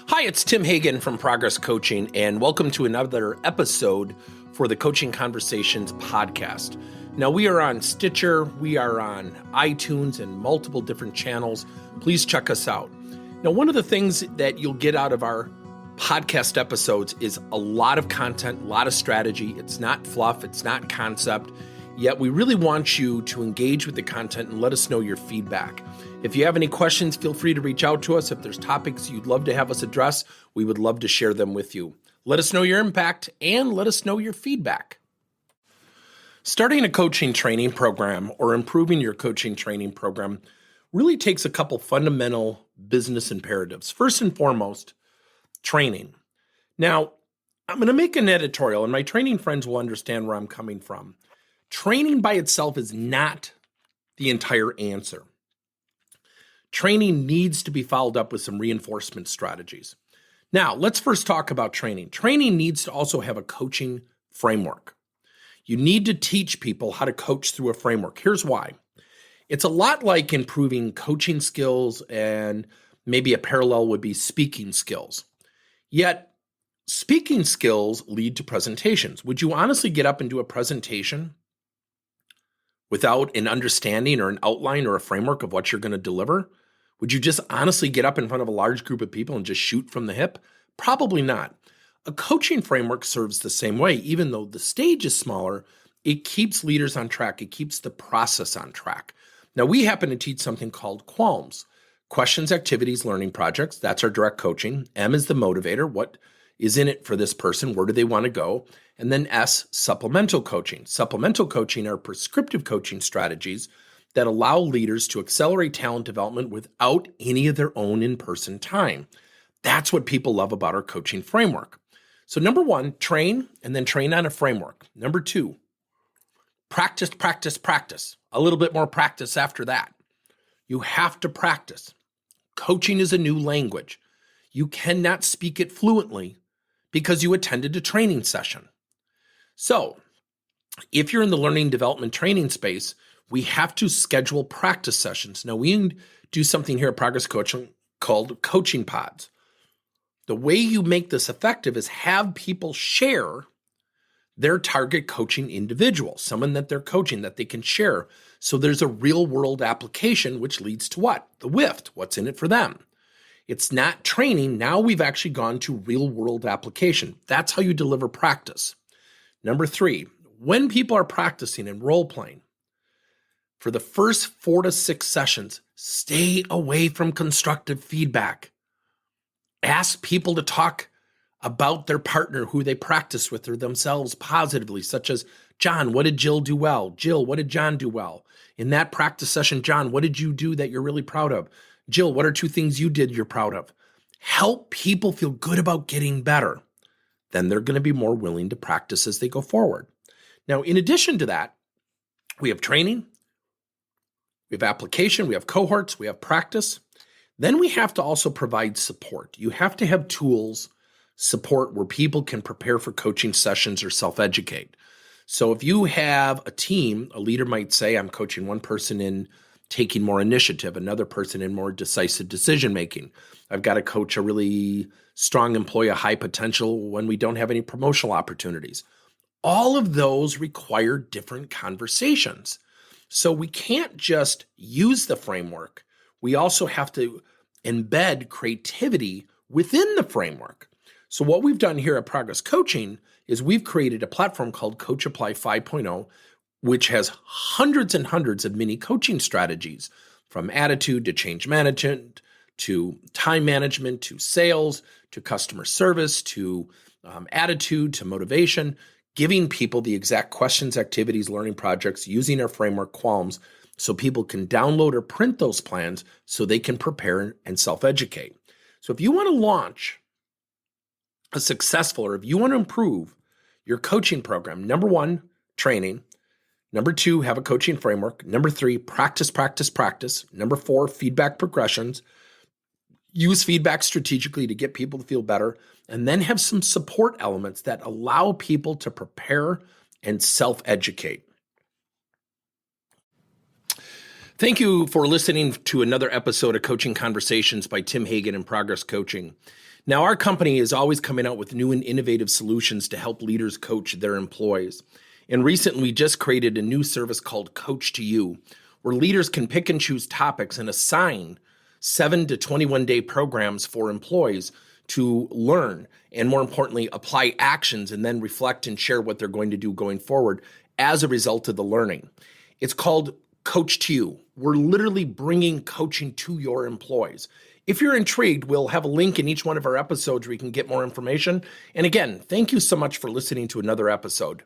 Hi, it's Tim Hagen from Progress Coaching, and welcome to another episode for the Coaching Conversations podcast. Now, we are on Stitcher, we are on iTunes, and multiple different channels. Please check us out. Now, one of the things that you'll get out of our podcast episodes is a lot of content, a lot of strategy. It's not fluff, it's not concept, yet we really want you to engage with the content and let us know your feedback. If you have any questions, feel free to reach out to us. If there's topics you'd love to have us address, we would love to share them with you. Let us know your impact and let us know your feedback. Starting a coaching training program or improving your coaching training program really takes a couple fundamental business imperatives. First and foremost, training. Now, I'm going to make an editorial, and my training friends will understand where I'm coming from. Training by itself is not the entire answer. Training needs to be followed up with some reinforcement strategies. Now, let's first talk about training. Training needs to also have a coaching framework. You need to teach people how to coach through a framework. Here's why. It's a lot like improving coaching skills, and maybe a parallel would be speaking skills. Yet, speaking skills lead to presentations. Would you honestly get up and do a presentation without an understanding or an outline or a framework of what you're going to deliver? Would you just honestly get up in front of a large group of people and just shoot from the hip? Probably not. A coaching framework serves the same way. Even though the stage is smaller, it keeps leaders on track. It keeps the process on track. Now, we happen to teach something called QALMS, questions, activities, learning projects. That's our direct coaching. M is the motivator. What is in it for this person? Where do they want to go? And then S, supplemental coaching. Supplemental coaching are prescriptive coaching strategies that allow leaders to accelerate talent development without any of their own in-person time. That's what people love about our coaching framework. So number one, train, and then train on a framework. Number two, practice, practice, practice. A little bit more practice after that. You have to practice. Coaching is a new language. You cannot speak it fluently because you attended a training session. So if you're in the learning development training space, we have to schedule practice sessions. Now, we do something here at Progress Coaching called coaching pods. The way you make this effective is have people share their target coaching individual, someone that they're coaching that they can share. So there's a real world application, which leads to what? The WIFT, what's in it for them. It's not training. Now we've actually gone to real world application. That's how you deliver practice. Number three, when people are practicing and role playing, for the first 4 to 6 sessions, stay away from constructive feedback. Ask people to talk about their partner who they practice with or themselves positively, such as, John, what did Jill do well? Jill, what did John do well? In that practice session, John, what did you do that you're really proud of? Jill, what are 2 things you did you're proud of? Help people feel good about getting better. Then they're going to be more willing to practice as they go forward. Now, in addition to that, we have training, we have application, we have cohorts, we have practice. Then we have to also provide support. You have to have tools, support where people can prepare for coaching sessions or self-educate. So if you have a team, a leader might say, I'm coaching one person in taking more initiative, another person in more decisive decision-making. I've got to coach a really strong employee, a high potential when we don't have any promotional opportunities. All of those require different conversations. So we can't just use the framework. We also have to embed creativity within the framework. So what we've done here at Progress Coaching is we've created a platform called Coach Apply 5.0, which has hundreds and hundreds of mini coaching strategies, from attitude to change management, to time management, to sales, to customer service, to attitude, to motivation, giving people the exact questions, activities, learning projects using our framework QALMS so people can download or print those plans so they can prepare and self-educate. So if you want to launch a successful, or if you want to improve your coaching program, number one, training. Number two, have a coaching framework. Number three, practice, practice, practice. Number four, feedback progressions. Use feedback strategically to get people to feel better, and then have some support elements that allow people to prepare and self-educate. Thank you for listening to another episode of Coaching Conversations by Tim Hagan and Progress Coaching. Now, our company is always coming out with new and innovative solutions to help leaders coach their employees. And recently, we just created a new service called Coach to You, where leaders can pick and choose topics and assign 7 to 21 day programs for employees to learn and, more importantly, apply actions and then reflect and share what they're going to do going forward as a result of the learning. It's called Coach to You. We're literally bringing coaching to your employees. If you're intrigued, we'll have a link in each one of our episodes where you can get more information. And again, thank you so much for listening to another episode.